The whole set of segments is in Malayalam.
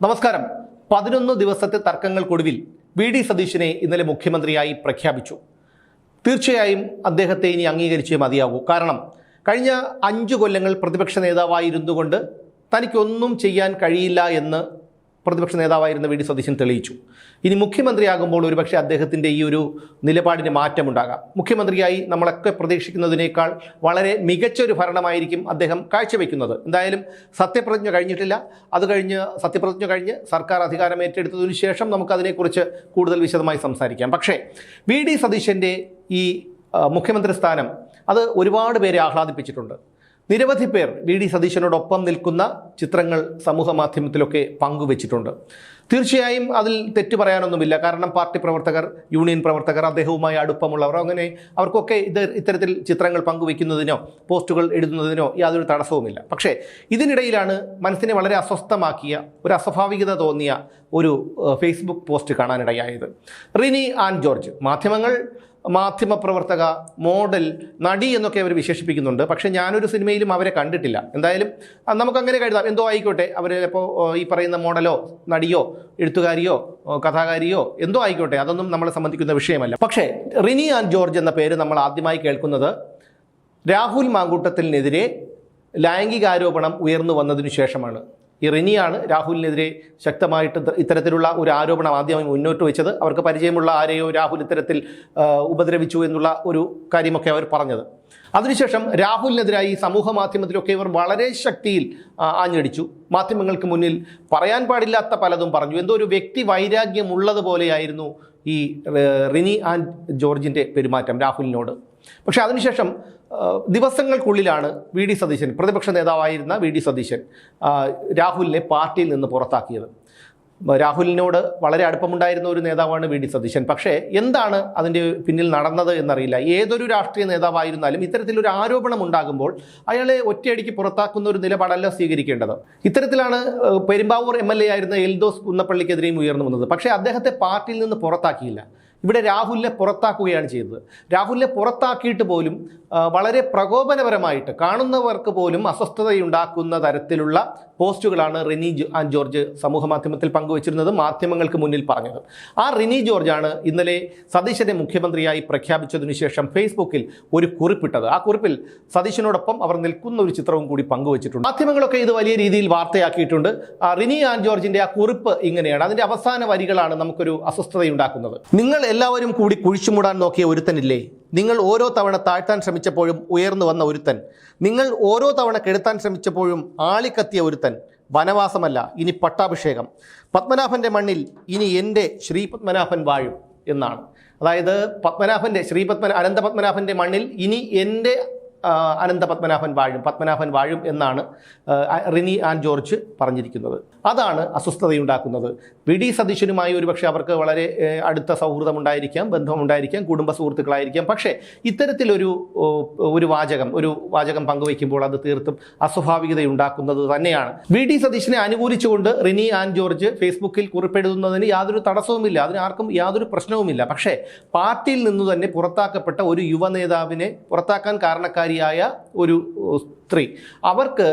നമസ്കാരം. 11 ദിവസത്തെ തർക്കങ്ങൾക്കൊടുവിൽ വി.ഡി. സതീശനെ ഇന്നലെ മുഖ്യമന്ത്രിയായി പ്രഖ്യാപിച്ചു. തീർച്ചയായും അദ്ദേഹത്തെ ഇനി അംഗീകരിച്ചേ മതിയാകൂ. കാരണം കഴിഞ്ഞ 5 കൊല്ലങ്ങൾ പ്രതിപക്ഷ നേതാവായിരുന്നുകൊണ്ട് തനിക്കൊന്നും ചെയ്യാൻ കഴിയില്ല എന്ന് പ്രതിപക്ഷ നേതാവായിരുന്ന വി.ഡി. സതീശൻ തെളിയിച്ചു. ഇനി മുഖ്യമന്ത്രിയാകുമ്പോൾ ഒരുപക്ഷെ അദ്ദേഹത്തിൻ്റെ ഈ ഒരു നിലപാടിന് മാറ്റമുണ്ടാകാം. മുഖ്യമന്ത്രിയായി നമ്മളൊക്കെ പ്രതീക്ഷിക്കുന്നതിനേക്കാൾ വളരെ മികച്ചൊരു ഭരണമായിരിക്കും അദ്ദേഹം കാഴ്ചവെക്കുന്നത്. എന്തായാലും സത്യപ്രതിജ്ഞ കഴിഞ്ഞിട്ടില്ല. സത്യപ്രതിജ്ഞ കഴിഞ്ഞ് സർക്കാർ അധികാരം ഏറ്റെടുത്തതിനു ശേഷം നമുക്കതിനെക്കുറിച്ച് കൂടുതൽ വിശദമായി സംസാരിക്കാം. പക്ഷേ വി.ഡി. സതീശൻ്റെ ഈ മുഖ്യമന്ത്രി സ്ഥാനം അത് ഒരുപാട് പേരെ ആഹ്ലാദിപ്പിച്ചിട്ടുണ്ട്. നിരവധി പേർ വി.ഡി. സതീശനോടൊപ്പം നിൽക്കുന്ന ചിത്രങ്ങൾ സമൂഹ മാധ്യമത്തിലൊക്കെ പങ്കുവച്ചിട്ടുണ്ട്. തീർച്ചയായും അതിൽ തെറ്റു പറയാനൊന്നുമില്ല. കാരണം പാർട്ടി പ്രവർത്തകർ, യൂണിയൻ പ്രവർത്തകർ, അദ്ദേഹവുമായി അടുപ്പമുള്ളവർ, അങ്ങനെ അവർക്കൊക്കെ ഇത്തരത്തിൽ ചിത്രങ്ങൾ പങ്കുവയ്ക്കുന്നതിനോ പോസ്റ്റുകൾ എഴുതുന്നതിനോ യാതൊരു തടസ്സവുമില്ല. പക്ഷേ ഇതിനിടയിലാണ് മനസ്സിനെ വളരെ അസ്വസ്ഥമാക്കിയ, ഒരു അസ്വാഭാവികത തോന്നിയ ഒരു ഫേസ്ബുക്ക് പോസ്റ്റ് കാണാനിടയായത്. റിനി ആൻ ജോർജ് മാധ്യമപ്രവർത്തക, മോഡൽ, നടി എന്നൊക്കെ അവർ വിശേഷിപ്പിക്കുന്നുണ്ട്. പക്ഷേ ഞാനൊരു സിനിമയിലും അവരെ കണ്ടിട്ടില്ല. എന്തായാലും നമുക്കങ്ങനെ കരുതാം. എന്തോ ആയിക്കോട്ടെ, അവർ ഇപ്പോൾ ഈ പറയുന്ന മോഡലോ നടിയോ എഴുത്തുകാരിയോ കഥാകാരിയോ എന്തോ ആയിക്കോട്ടെ, അതൊന്നും നമ്മളെ സംബന്ധിക്കുന്ന വിഷയമല്ല. പക്ഷേ റിനി ആൻ ജോർജ് എന്ന പേര് നമ്മൾ ആദ്യമായി കേൾക്കുന്നത് രാഹുൽ മാങ്കൂട്ടത്തിനെതിരെ ലൈംഗികാരോപണം ഉയർന്നു വന്നതിനു ശേഷമാണ്. ഈ റിനിയാണ് രാഹുലിനെതിരെ ശക്തമായിട്ട് ഇത്തരത്തിലുള്ള ഒരു ആരോപണം ആദ്യമായി മുന്നോട്ട് വെച്ചത്. അവർക്ക് പരിചയമുള്ള ആരെയോ രാഹുൽ ഇത്തരത്തിൽ ഉപദ്രവിച്ചു എന്നുള്ള ഒരു കാര്യമൊക്കെ അവർ പറഞ്ഞത്. അതിനുശേഷം രാഹുലിനെതിരായി സമൂഹ മാധ്യമത്തിലൊക്കെ ഇവർ വളരെ ശക്തിയിൽ ആഞ്ഞടിച്ചു. മാധ്യമങ്ങൾക്ക് മുന്നിൽ പറയാൻ പാടില്ലാത്ത പലതും പറഞ്ഞു. എന്തോ ഒരു വ്യക്തി വൈരാഗ്യം ഉള്ളതുപോലെയായിരുന്നു ഈ റിനി ആൻ ജോർജിൻ്റെ പെരുമാറ്റം രാഹുലിനോട്. പക്ഷേ അതിനുശേഷം ദിവസങ്ങൾക്കുള്ളിലാണ് വി.ഡി. സതീശൻ, പ്രതിപക്ഷ നേതാവായിരുന്ന വി.ഡി. സതീശൻ രാഹുലിനെ പാർട്ടിയിൽ നിന്ന് പുറത്താക്കിയത്. രാഹുലിനോട് വളരെ അടുപ്പമുണ്ടായിരുന്ന ഒരു നേതാവാണ് വി.ഡി. സതീശൻ. പക്ഷേ എന്താണ് അതിൻ്റെ പിന്നിൽ നടന്നത് എന്നറിയില്ല. ഏതൊരു രാഷ്ട്രീയ നേതാവായിരുന്നാലും ഇത്തരത്തിലൊരു ആരോപണം ഉണ്ടാകുമ്പോൾ അയാളെ ഒറ്റയടിക്ക് പുറത്താക്കുന്ന ഒരു നിലപാടല്ല സ്വീകരിക്കേണ്ടത്. ഇത്തരത്തിലാണ് പെരുമ്പാവൂർ MLA ആയിരുന്ന എൽദോസ് കുന്നപ്പള്ളിക്കെതിരെയും ഉയർന്നു വന്നത്. പക്ഷേ അദ്ദേഹത്തെ പാർട്ടിയിൽ നിന്ന് പുറത്താക്കിയില്ല. ഇവിടെ രാഹുലിനെ പുറത്താക്കുകയാണ് ചെയ്തത്. രാഹുലിനെ പുറത്താക്കിയിട്ട് പോലും വളരെ പ്രകോപനപരമായിട്ട് കാണുന്നവർക്ക് പോലും അസ്വസ്ഥതയുണ്ടാക്കുന്ന തരത്തിലുള്ള പോസ്റ്റുകളാണ് റിനി ആൻ ജോർജ് സമൂഹ മാധ്യമത്തിൽ പങ്കുവച്ചിരുന്നത്, മാധ്യമങ്ങൾക്ക് മുന്നിൽ പറഞ്ഞത്. ആ റിനി ജോർജാണ് ഇന്നലെ സതീശനെ മുഖ്യമന്ത്രിയായി പ്രഖ്യാപിച്ചതിനു ശേഷം ഫേസ്ബുക്കിൽ ഒരു കുറിപ്പിട്ടത്. ആ കുറിപ്പിൽ സതീശനോടൊപ്പം അവർ നിൽക്കുന്ന ഒരു ചിത്രവും കൂടി പങ്കുവച്ചിട്ടുണ്ട്. മാധ്യമങ്ങളൊക്കെ ഇത് വലിയ രീതിയിൽ വാർത്തയാക്കിയിട്ടുണ്ട്. റിനി ആൻ ജോർജിൻ്റെ ആ കുറിപ്പ് ഇങ്ങനെയാണ്. അതിൻ്റെ അവസാന വരികളാണ് നമുക്കൊരു അസ്വസ്ഥതയുണ്ടാക്കുന്നത്. നിങ്ങൾ എല്ലാവരും കൂടി കുഴിച്ചുമൂടാൻ നോക്കിയ ഒരുത്തനില്ലേ? നിങ്ങൾ ഓരോ തവണ താഴ്ത്താൻ ശ്രമിച്ചപ്പോഴും ഉയർന്നു വന്ന ഒരുത്തൻ. നിങ്ങൾ ഓരോ തവണ കെടുത്താൻ ശ്രമിച്ചപ്പോഴും ആളിക്കത്തിയ ഒരുത്തൻ. വനവാസമല്ല, ഇനി പട്ടാഭിഷേകം. പത്മനാഭൻ്റെ മണ്ണിൽ ഇനി എൻ്റെ ശ്രീ പത്മനാഭൻ വാഴും എന്നാണ്. അതായത് അനന്തപത്മനാഭൻ്റെ മണ്ണിൽ ഇനി എൻ്റെ പത്മനാഭൻ വാഴും എന്നാണ് റിനി ആൻ ജോർജ് പറഞ്ഞിരിക്കുന്നത്. അതാണ് അസ്വസ്ഥതയുണ്ടാക്കുന്നത്. വി.ഡി. സതീശനുമായി ഒരുപക്ഷെ അവർക്ക് വളരെ അടുത്ത സൗഹൃദമുണ്ടായിരിക്കാം, ബന്ധമുണ്ടായിരിക്കാം, കുടുംബ സുഹൃത്തുക്കളായിരിക്കാം. പക്ഷേ ഇത്തരത്തിലൊരു വാചകം പങ്കുവയ്ക്കുമ്പോൾ അത് തീർത്തും അസ്വാഭാവികതയുണ്ടാക്കുന്നത് തന്നെയാണ്. വി.ഡി. സതീശനെ അനുകൂലിച്ചുകൊണ്ട് റിനി ആൻ ജോർജ് ഫേസ്ബുക്കിൽ കുറിപ്പെഴുതുന്നതിന് യാതൊരു തടസ്സവുമില്ല, അതിനാർക്കും യാതൊരു പ്രശ്നവുമില്ല. പക്ഷേ പാർട്ടിയിൽ നിന്ന് തന്നെ പുറത്താക്കപ്പെട്ട ഒരു യുവ നേതാവിനെ പുറത്താക്കാൻ കാരണക്കാരിയായ ഒരു സ്ത്രീ, അവർക്ക്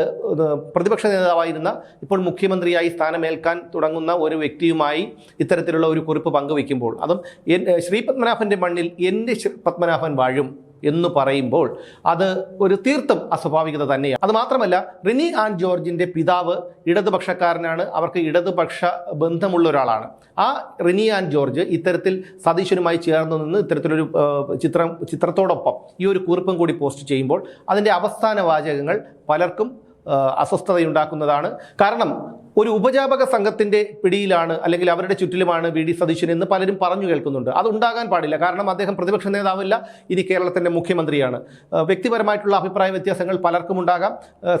പ്രതിപക്ഷ നേതാവായിരുന്ന ഇപ്പോൾ മുഖ്യമന്ത്രിയായി സ്ഥാനമേൽക്കാൻ തുടങ്ങുന്ന ഒരു വ്യക്തിയുമായി ഇത്തരത്തിലുള്ള ഒരു കുറിപ്പ് പങ്കുവയ്ക്കുമ്പോൾ, അതും ശ്രീ പത്മനാഭൻ്റെ മണ്ണിൽ എൻ്റെ പത്മനാഭൻ വാഴും എന്ന് പറയുമ്പോൾ അത് ഒരു തീർത്തും അസ്വാഭാവികത തന്നെയാണ്. അത് മാത്രമല്ല, റിനി ആൻ ജോർജിൻ്റെ പിതാവ് ഇടതുപക്ഷക്കാരനാണ്, അവർക്ക് ഇടതുപക്ഷ ബന്ധമുള്ള ഒരാളാണ്. ആ റിനി ആൻ ജോർജ് ഇത്തരത്തിൽ സതീശനുമായി ചേർന്ന് നിന്ന് ഇത്തരത്തിലൊരു ചിത്രത്തോടൊപ്പം ഈ ഒരു കുറിപ്പും കൂടി പോസ്റ്റ് ചെയ്യുമ്പോൾ അതിൻ്റെ അവസാന വാചകങ്ങൾ പലർക്കും അസ്വസ്ഥതയുണ്ടാക്കുന്നതാണ്. കാരണം ഒരു ഉപജാപക സംഘത്തിൻ്റെ പിടിയിലാണ്, അല്ലെങ്കിൽ അവരുടെ ചുറ്റിലുമാണ് വി.ഡി. സതീശൻ എന്ന് പലരും പറഞ്ഞു കേൾക്കുന്നുണ്ട്. അതുണ്ടാകാൻ പാടില്ല. കാരണം അദ്ദേഹം പ്രതിപക്ഷ നേതാവല്ല, ഇനി കേരളത്തിൻ്റെ മുഖ്യമന്ത്രിയാണ്. വ്യക്തിപരമായിട്ടുള്ള അഭിപ്രായ വ്യത്യാസങ്ങൾ പലർക്കും ഉണ്ടാകാം.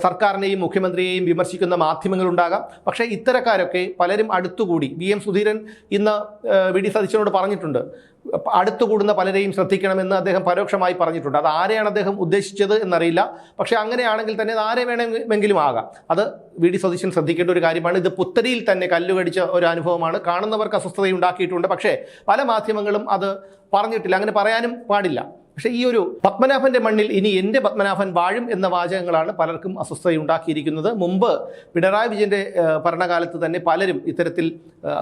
സർക്കാരിനെയും മുഖ്യമന്ത്രിയെയും വിമർശിക്കുന്ന മാധ്യമങ്ങളുണ്ടാകാം. പക്ഷേ ഇത്തരക്കാരൊക്കെ പലരും അടുത്തുകൂടി, VM സുധീരൻ ഇന്ന് വി.ഡി. സതീശനോട് പറഞ്ഞിട്ടുണ്ട്, അടുത്തുകൂടുന്ന പലരെയും ശ്രദ്ധിക്കണമെന്ന് അദ്ദേഹം പരോക്ഷമായി പറഞ്ഞിട്ടുണ്ട്. അത് ആരെയാണ് അദ്ദേഹം ഉദ്ദേശിച്ചത് എന്നറിയില്ല. പക്ഷേ അങ്ങനെയാണെങ്കിൽ തന്നെ അത് ആരെ വേണമെങ്കിലും ആകാം. അത് വി.ഡി. സതീശൻ ശ്രദ്ധിക്കേണ്ട ഒരു കാര്യമാണ്. ഇത് പുത്തരിയിൽ തന്നെ കല്ലുകടിച്ച ഒരു അനുഭവമാണ്. കാണുന്നവർക്ക് അസ്വസ്ഥതയുണ്ടാക്കിയിട്ടുണ്ട്. പക്ഷേ പല മാധ്യമങ്ങളും അത് പറഞ്ഞിട്ടില്ല, അങ്ങനെ പറയാനും പാടില്ല. പക്ഷേ ഈ ഒരു പത്മനാഭന്റെ മണ്ണിൽ ഇനി എൻ്റെ പത്മനാഭൻ വാഴും എന്ന വാചകങ്ങളാണ് പലർക്കും അസ്വസ്ഥതയുണ്ടാക്കിയിരിക്കുന്നത്. മുമ്പ് പിണറായി വിജയന്റെ ഭരണകാലത്ത് തന്നെ പലരും ഇത്തരത്തിൽ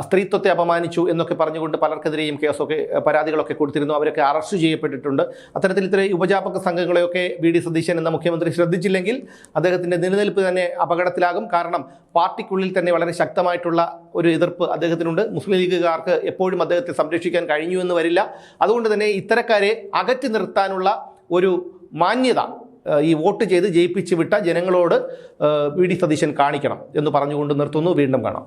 സ്ത്രീത്വത്തെ അപമാനിച്ചു എന്നൊക്കെ പറഞ്ഞുകൊണ്ട് പലർക്കെതിരെയും കേസൊക്കെ പരാതികളൊക്കെ കൊടുത്തിരുന്നു. അവരൊക്കെ അറസ്റ്റ് ചെയ്യപ്പെട്ടിട്ടുണ്ട്. അത്തരത്തിൽ ഇത്തരം ഉപജാപക സംഘങ്ങളെയൊക്കെ വി ഡി സതീശൻ എന്ന മുഖ്യമന്ത്രി ശ്രദ്ധിച്ചില്ലെങ്കിൽ അദ്ദേഹത്തിൻ്റെ നിലനിൽപ്പ് തന്നെ അപകടത്തിലാകും. കാരണം പാർട്ടിക്കുള്ളിൽ തന്നെ വളരെ ശക്തമായിട്ടുള്ള ഒരു എതിർപ്പ് അദ്ദേഹത്തിനുണ്ട്. മുസ്ലിം ലീഗുകാർക്ക് എപ്പോഴും അദ്ദേഹത്തെ സംരക്ഷിക്കാൻ കഴിഞ്ഞു എന്ന് വരില്ല. അതുകൊണ്ട് തന്നെ ഇത്തരക്കാരെ അകറ്റി നിർത്താനുള്ള ഒരു മാന്യത ഈ വോട്ട് ചെയ്ത് ജയിപ്പിച്ച് വിട്ട ജനങ്ങളോട് വി ഡി സതീശൻ കാണിക്കണം എന്ന് പറഞ്ഞുകൊണ്ട് നിർത്തുന്നു. വീണ്ടും കാണാം.